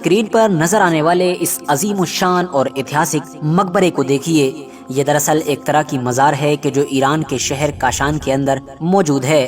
Screen پر نظر آنے والے اس عظیم الشان اور ایتہاسک مقبرے کو دیکھیے۔ یہ دراصل ایک طرح کی مزار ہے کہ جو ایران کے شہر کاشان کے اندر موجود ہے۔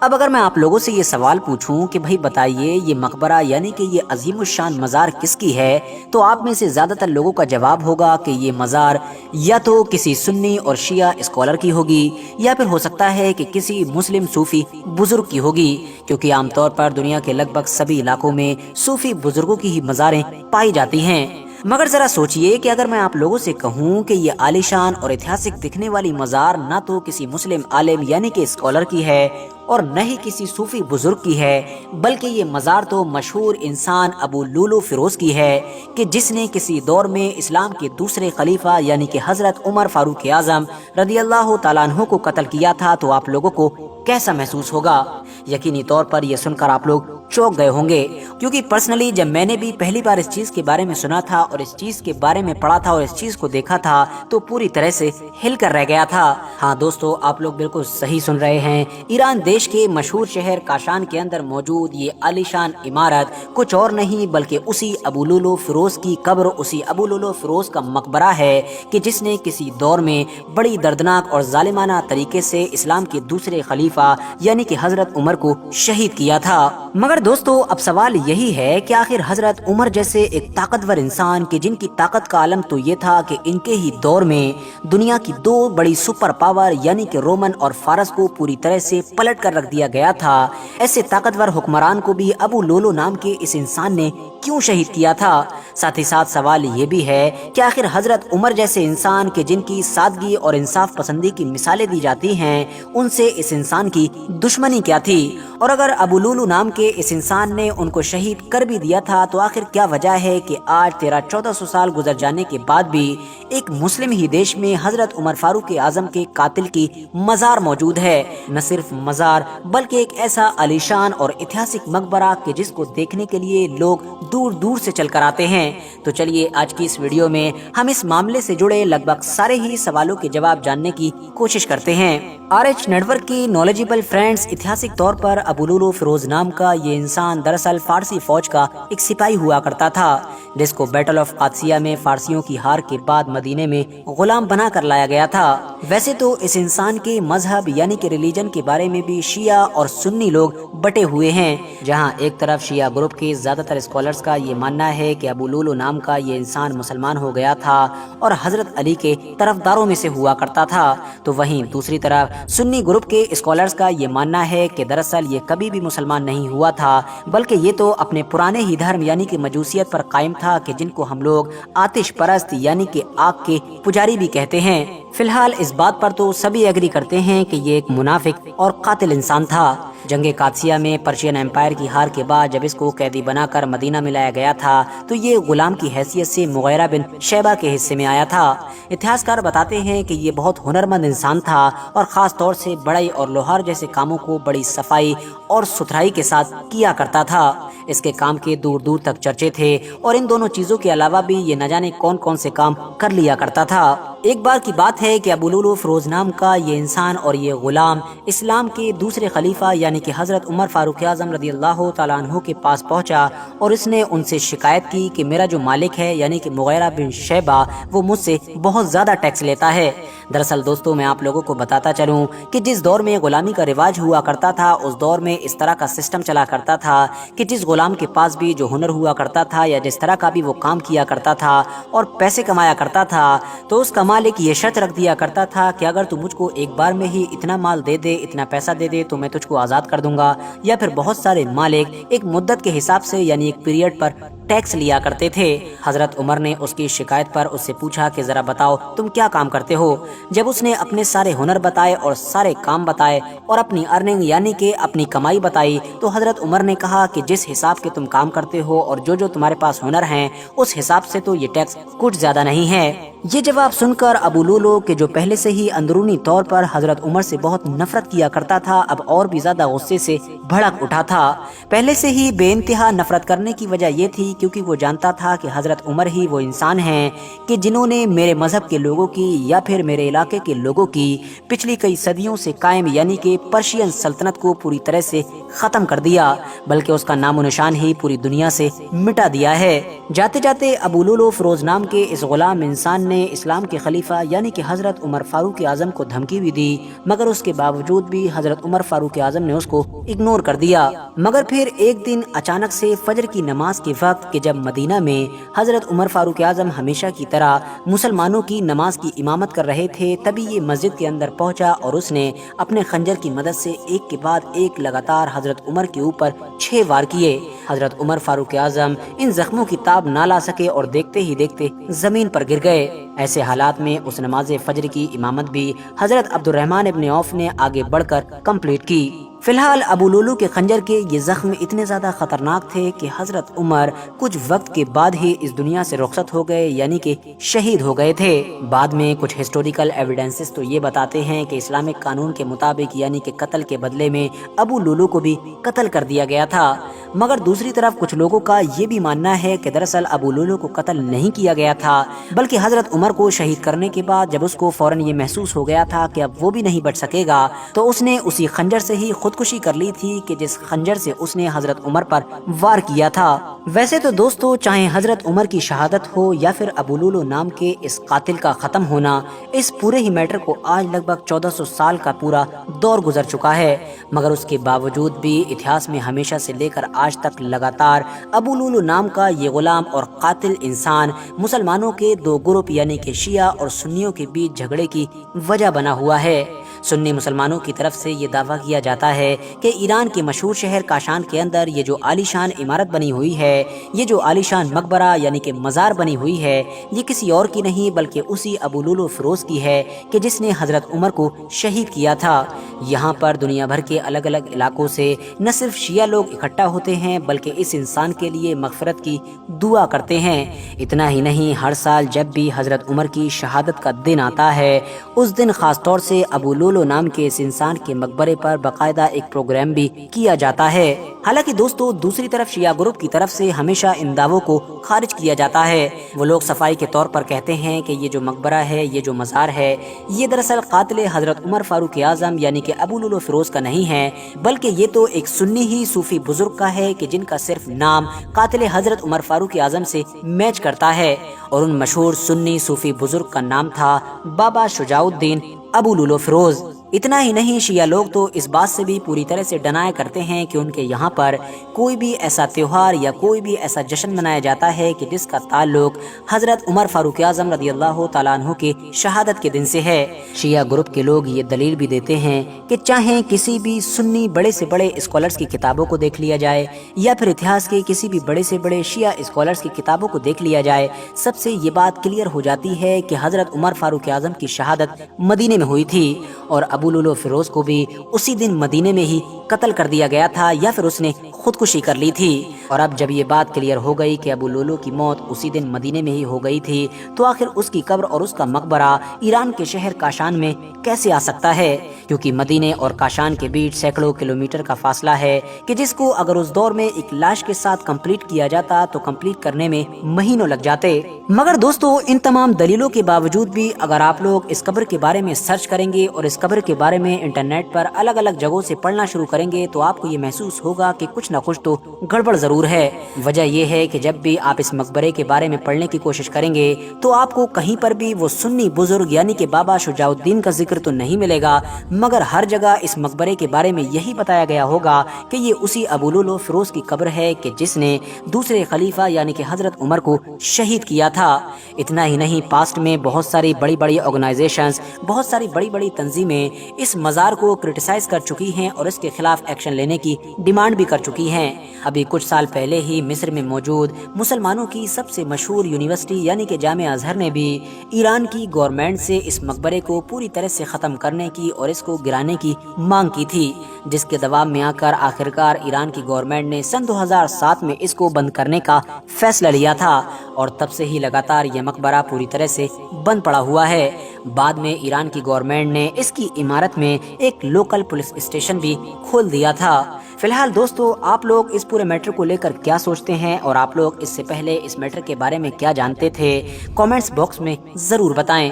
اب اگر میں آپ لوگوں سے یہ سوال پوچھوں کہ بھائی بتائیے یہ مقبرہ یعنی کہ یہ عظیم الشان مزار کس کی ہے، تو آپ میں سے زیادہ تر لوگوں کا جواب ہوگا کہ یہ مزار یا تو کسی سنی اور شیعہ اسکالر کی ہوگی، یا پھر ہو سکتا ہے کہ کسی مسلم صوفی بزرگ کی ہوگی، کیونکہ عام طور پر دنیا کے لگ بھگ سبھی علاقوں میں صوفی بزرگوں کی ہی مزاریں پائی جاتی ہیں۔ مگر ذرا سوچئے کہ اگر میں آپ لوگوں سے کہوں کہ یہ عالیشان اور ایتہاسک دکھنے والی مزار نہ تو کسی مسلم عالم یعنی کہ اسکالر کی ہے اور نہ ہی کسی صوفی بزرگ کی ہے، بلکہ یہ مزار تو مشہور انسان ابو لولو فیروز کی ہے کہ جس نے کسی دور میں اسلام کے دوسرے خلیفہ یعنی کہ حضرت عمر فاروق اعظم رضی اللہ تعالیٰ عنہ کو قتل کیا تھا، تو آپ لوگوں کو کیسا محسوس ہوگا؟ یقینی طور پر یہ سن کر آپ لوگ چونک گئے ہوں گے، کیونکہ پرسنلی جب میں نے بھی پہلی بار اس چیز کے بارے میں سنا تھا اور اس چیز کے بارے میں پڑھا تھا اور اس چیز کو دیکھا تھا تو پوری طرح سے ہل کر رہ گیا تھا۔ ہاں دوستو، آپ لوگ بالکل صحیح سن رہے ہیں، ایران دیش کے مشہور شہر کاشان کے اندر موجود یہ عالیشان عمارت کچھ اور نہیں بلکہ اسی ابو لولو فیروز کی قبر، اسی ابو لولو فیروز کا مقبرہ ہے کہ جس نے کسی دور میں بڑی دردناک اور ظالمانہ طریقے سے اسلام کے دوسرے خلیفہ یعنی کہ حضرت عمر کو شہید کیا تھا۔ مگر دوستو اب سوال یہی ہے کہ آخر حضرت عمر جیسے ایک طاقتور انسان کہ جن کی طاقت کا عالم تو یہ تھا کہ ان کے ہی دور میں دنیا کی دو بڑی سپر پاور یعنی کہ رومن اور فارس کو پوری طرح سے پلٹ کر رکھ دیا گیا تھا، ایسے طاقتور حکمران کو بھی ابو لولو نام کے اس انسان نے کیوں شہید کیا تھا؟ ساتھ ہی ساتھ سوال یہ بھی ہے کہ آخر حضرت عمر جیسے انسان کہ جن کی سادگی اور انصاف پسندی کی مثالیں دی جاتی ہیں، ان سے اس انسان کی دشمنی کیا تھی؟ اور اگر ابو لولو نام کے اس انسان نے ان کو شہید کر بھی دیا تھا تو آخر کیا وجہ ہے کہ آج 1300-1400 سال گزر جانے کے بعد بھی ایک مسلم ہی دیش میں حضرت عمر فاروق اعظم کے قاتل کی مزار موجود ہے؟ نہ صرف مزار بلکہ ایک ایسا عالیشان اور ایتہاسک مقبرہ کہ جس کو دیکھنے کے لیے لوگ دور دور سے چل کر آتے ہیں۔ تو چلیے آج کی اس ویڈیو میں ہم اس معاملے سے جڑے لگ بھگ سارے ہی سوالوں کے جواب جاننے کی کوشش کرتے ہیں۔ RH نیٹ ورک کی نالجیبل فرینڈز، ایتہاسک طور پر ابو لولو فیروز نام کا یہ انسان دراصل فارسی فوج کا ایک سپاہی ہوا کرتا تھا، جس کو بیٹل آف قادسیہ میں فارسیوں کی ہار کے بعد مدینے میں غلام بنا کر لایا گیا تھا۔ ویسے تو اس انسان کے مذہب یعنی کہ ریلیجن کے بارے میں بھی شیعہ اور سنی لوگ بٹے ہوئے ہیں، جہاں ایک طرف شیعہ گروپ کے زیادہ تر اسکالرز کا یہ ماننا ہے کہ ابو لولو نام کا یہ انسان مسلمان ہو گیا تھا اور حضرت علی کے طرفداروں میں سے ہوا کرتا تھا، تو وہیں دوسری طرف سنی گروپ کے اسکالرز کا یہ ماننا ہے کہ دراصل یہ کبھی بھی مسلمان نہیں ہوا تھا، بلکہ یہ تو اپنے پرانے ہی دھرم یعنی کہ مجوسیت پر قائم تھا کہ جن کو ہم لوگ آتش پرست یعنی کہ آگ کے پجاری بھی کہتے ہیں۔ فی الحال اس بات پر تو سبھی ایگری کرتے ہیں کہ یہ ایک منافق اور قاتل انسان تھا۔ جنگ قادسیہ میں پرشین امپائر کی ہار کے بعد جب اس کو قیدی بنا کر مدینہ میں لایا گیا تھا تو یہ غلام کی حیثیت سے مغیرہ بن شیبہ کے حصے میں آیا تھا۔ اتہاسکار بتاتے ہیں کہ یہ بہت ہنرمند انسان تھا اور خاص طور سے بڑائی اور لوہار جیسے کاموں کو بڑی صفائی اور ستھرائی کے ساتھ کیا کرتا تھا۔ اس کے کام کے دور دور تک چرچے تھے اور ان دونوں چیزوں کے علاوہ بھی یہ نہ جانے کون کون سے کام کر لیا کرتا تھا۔ ایک بار کی بات ہے کہ ابو لولو فیروز نام کا یہ انسان اور یہ غلام اسلام کے دوسرے خلیفہ یعنی کہ حضرت عمر فاروق اعظم رضی اللہ تعالیٰ عنہ کے پاس پہنچا اور اس نے ان سے شکایت کی کہ میرا جو مالک ہے یعنی کہ مغیرہ بن شیبہ وہ مجھ سے بہت زیادہ ٹیکس لیتا ہے۔ دراصل دوستو میں آپ لوگوں کو بتاتا چلوں کہ جس دور میں غلامی کا رواج ہوا کرتا تھا اس دور میں اس طرح کا سسٹم چلا کرتا تھا کہ جس غلام کے پاس بھی جو ہنر ہوا کرتا تھا یا جس طرح کا بھی وہ کام کیا کرتا تھا اور پیسے کمایا کرتا تھا تو اس کا مالک یہ شرط رکھ دیا کرتا تھا کہ اگر تو مجھ کو ایک بار میں ہی اتنا مال دے دے، اتنا پیسہ دے دے تو میں تجھ کو آزاد کر دوں گا، یا پھر بہت سارے مالک ایک مدت کے حساب سے یعنی ایک پیریڈ پر ٹیکس لیا کرتے تھے۔ حضرت عمر نے اس کی شکایت پر اس سے پوچھا کہ ذرا بتاؤ تم کیا کام کرتے ہو؟ جب اس نے اپنے سارے ہنر بتائے اور سارے کام بتائے اور اپنی ارننگ یعنی کہ اپنی کمائی بتائی تو حضرت عمر نے کہا کہ جس حساب کے تم کام کرتے ہو اور جو تمہارے پاس ہنر ہیں اس حساب سے تو یہ ٹیکس کچھ زیادہ نہیں ہے۔ یہ جواب سن کر ابو لولو کہ جو پہلے سے ہی اندرونی طور پر حضرت عمر سے بہت نفرت کیا کرتا تھا، اب اور بھی زیادہ غصے سے بھڑک اٹھا تھا۔ پہلے سے ہی بے انتہا نفرت کرنے کی وجہ یہ تھی کیونکہ وہ جانتا تھا کہ حضرت عمر ہی وہ انسان ہیں کہ جنہوں نے میرے مذہب کے لوگوں کی یا پھر میرے علاقے کے لوگوں کی پچھلی کئی صدیوں سے قائم یعنی کہ پرشین سلطنت کو پوری طرح سے ختم کر دیا، بلکہ اس کا نام و نشان ہی پوری دنیا سے مٹا دیا ہے۔ جاتے جاتے ابو لولو فیروز نام کے اس غلام انسان نے اسلام کے خلیفہ یعنی کہ حضرت عمر فاروق اعظم کو دھمکی بھی دی، مگر اس کے باوجود بھی حضرت عمر فاروق اعظم نے اس کو اگنور کر دیا۔ مگر پھر ایک دن اچانک سے فجر کی نماز کے وقت کہ جب مدینہ میں حضرت عمر فاروق اعظم ہمیشہ کی طرح مسلمانوں کی نماز کی امامت کر رہے تھے، تبھی یہ مسجد کے اندر پہنچا اور اس نے اپنے خنجر کی مدد سے ایک کے بعد ایک لگاتار حضرت عمر کے اوپر 6 وار کیے۔ حضرت عمر فاروق اعظم ان زخموں کی تاب نہ لا سکے اور دیکھتے ہی دیکھتے زمین پر گر گئے۔ ایسے حالات میں اس نماز فجر کی امامت بھی حضرت عبد الرحمن ابن عوف نے آگے بڑھ کر کمپلیٹ کی۔ فی الحال ابو لولو کے خنجر کے یہ زخم اتنے زیادہ خطرناک تھے کہ حضرت عمر کچھ وقت کے بعد ہی اس دنیا سے رخصت ہو گئے یعنی کہ شہید ہو گئے تھے۔ بعد میں کچھ ہسٹوریکل ایویڈنسز تو یہ بتاتے ہیں کہ اسلامک قانون کے مطابق یعنی کہ قتل کے بدلے میں ابو لولو کو بھی قتل کر دیا گیا تھا، مگر دوسری طرف کچھ لوگوں کا یہ بھی ماننا ہے کہ دراصل ابو لولو کو قتل نہیں کیا گیا تھا، بلکہ حضرت عمر کو شہید کرنے کے بعد جب اس کو فوراً یہ محسوس ہو گیا تھا کہ اب وہ بھی نہیں بچ سکے گا تو اس نے اسی خنجر سے ہی خودکشی کر لی تھی کہ جس خنجر سے اس نے حضرت عمر پر وار کیا تھا۔ ویسے تو دوستو، چاہے حضرت عمر کی شہادت ہو یا پھر ابو لولو نام کے اس قاتل کا ختم ہونا، اس پورے ہی میٹر کو آج لگ بھگ 1400 سال کا پورا دور گزر چکا ہے، مگر اس کے باوجود بھی اتہاس میں ہمیشہ سے لے کر آج تک لگاتار ابو لولو نام کا یہ غلام اور قاتل انسان مسلمانوں کے دو گروپ یعنی کہ شیعہ اور سنیوں کے بیچ جھگڑے کی وجہ بنا ہوا ہے۔ سنی مسلمانوں کی طرف سے یہ دعویٰ کیا جاتا ہے کہ ایران کے مشہور شہر کاشان کے اندر یہ جو عالی شان عمارت بنی ہوئی ہے، یہ جو عالی شان مقبرہ یعنی کہ مزار بنی ہوئی ہے، یہ کسی اور کی نہیں بلکہ اسی ابو لولو فیروز کی ہے کہ جس نے حضرت عمر کو شہید کیا تھا۔ یہاں پر دنیا بھر کے الگ الگ علاقوں سے نہ صرف شیعہ لوگ اکٹھا ہوتے ہیں بلکہ اس انسان کے لیے مغفرت کی دعا کرتے ہیں۔ اتنا ہی نہیں، ہر سال جب بھی حضرت عمر کی شہادت کا دن آتا ہے، اس دن خاص طور سے ابو لولو نام کے اس انسان کے مقبرے پر باقاعدہ ایک پروگرام بھی کیا جاتا ہے۔ حالانکہ دوستو، دوسری طرف شیعہ گروپ کی طرف سے ہمیشہ ان دعووں کو خارج کیا جاتا ہے۔ وہ لوگ صفائی کے طور پر کہتے ہیں کہ یہ جو مقبرہ ہے، یہ جو مزار ہے، یہ دراصل قاتل حضرت عمر فاروق اعظم یعنی کہ ابو لولو فیروز کا نہیں ہے، بلکہ یہ تو ایک سنی ہی صوفی بزرگ کا ہے کہ جن کا صرف نام قاتل حضرت عمر فاروق اعظم سے میچ کرتا ہے، اور ان مشہور سنی صوفی بزرگ کا نام تھا بابا شجاع الدین ابو لولو فیروز۔ اتنا ہی نہیں، شیعہ لوگ تو اس بات سے بھی پوری طرح سے ڈنائی کرتے ہیں کہ ان کے یہاں پر کوئی بھی ایسا تہوار یا کوئی بھی ایسا جشن منایا جاتا ہے کہ جس کا تعلق حضرت عمر فاروق اعظم رضی اللہ تعالیٰ عنہ کے شہادت کے دن سے ہے۔ شیعہ گروپ کے لوگ یہ دلیل بھی دیتے ہیں کہ چاہے کسی بھی سنی بڑے سے بڑے اسکالرز کی کتابوں کو دیکھ لیا جائے یا پھر اتہاس کے کسی بھی بڑے سے بڑے شیعہ اسکالرز کی کتابوں کو دیکھ لیا جائے، سب سے یہ بات کلیئر ہو جاتی ہے کہ حضرت عمر فاروق اعظم کی شہادت مدینے میں ہوئی تھی اور ابو لولو فیروز کو بھی اسی دن مدینے میں ہی قتل کر دیا گیا تھا یا پھر اس نے خودکشی کر لی تھی۔ اور اب جب یہ بات کلیئر ہو گئی کہ ابو لولو کی موت اسی دن مدینے میں ہی ہو گئی تھی، تو آخر اس کی قبر اور اس کا مقبرہ ایران کے شہر کاشان میں کیسے آ سکتا ہے؟ کیونکہ مدینے اور کاشان کے بیچ سینکڑوں کلومیٹر کا فاصلہ ہے کہ جس کو اگر اس دور میں ایک لاش کے ساتھ کمپلیٹ کیا جاتا تو کمپلیٹ کرنے میں مہینوں لگ جاتے۔ مگر دوستو، ان تمام دلیلوں کے باوجود بھی اگر آپ لوگ اس قبر کے بارے میں سرچ کریں گے اور اس قبر کے بارے میں انٹرنیٹ پر الگ الگ جگہوں سے پڑھنا شروع کریں گے تو آپ کو یہ محسوس ہوگا کہ کچھ نہ کچھ تو گڑبڑ ضرور ہے۔ وجہ یہ ہے کہ جب بھی آپ اس مقبرے کے بارے میں پڑھنے کی کوشش کریں گے تو آپ کو کہیں پر بھی وہ سنی بزرگ یعنی کہ بابا شجاع الدین کا ذکر تو نہیں ملے گا، مگر ہر جگہ اس مقبرے کے بارے میں یہی بتایا گیا ہوگا کہ یہ اسی ابو لولو فیروز کی قبر ہے کہ جس نے دوسرے خلیفہ یعنی کہ حضرت عمر کو شہید کیا تھا۔ اتنا ہی نہیں، پاسٹ میں بہت ساری بڑی بڑی آرگنائزیشنز، بہت ساری بڑی بڑی تنظیمیں اس مزار کو کرٹیسائز کر چکی ہیں اور اس کے خلاف ایکشن لینے کی ڈیمانڈ بھی کر چکی ہیں۔ ابھی کچھ سال پہلے ہی مصر میں موجود مسلمانوں کی سب سے مشہور یونیورسٹی یعنی کہ جامعہ ازہر نے بھی ایران کی گورنمنٹ سے اس مقبرے کو پوری طرح سے ختم کرنے کی اور اس کو گرانے کی مانگ کی تھی، جس کے دباؤ میں آ کر آخرکار ایران کی گورنمنٹ نے سن 2007 میں اس کو بند کرنے کا فیصلہ لیا تھا، اور تب سے ہی لگاتار یہ مقبرہ پوری طرح سے بند پڑا ہوا ہے۔ بعد میں ایران کی گورنمنٹ نے اس کی عمارت میں ایک لوکل پولیس اسٹیشن بھی کھول دیا تھا۔ فی الحال دوستو، آپ لوگ اس پورے میٹر کو لے کر کیا سوچتے ہیں، اور آپ لوگ اس سے پہلے اس میٹر کے بارے میں کیا جانتے تھے؟ کامنٹس باکس میں ضرور بتائیں۔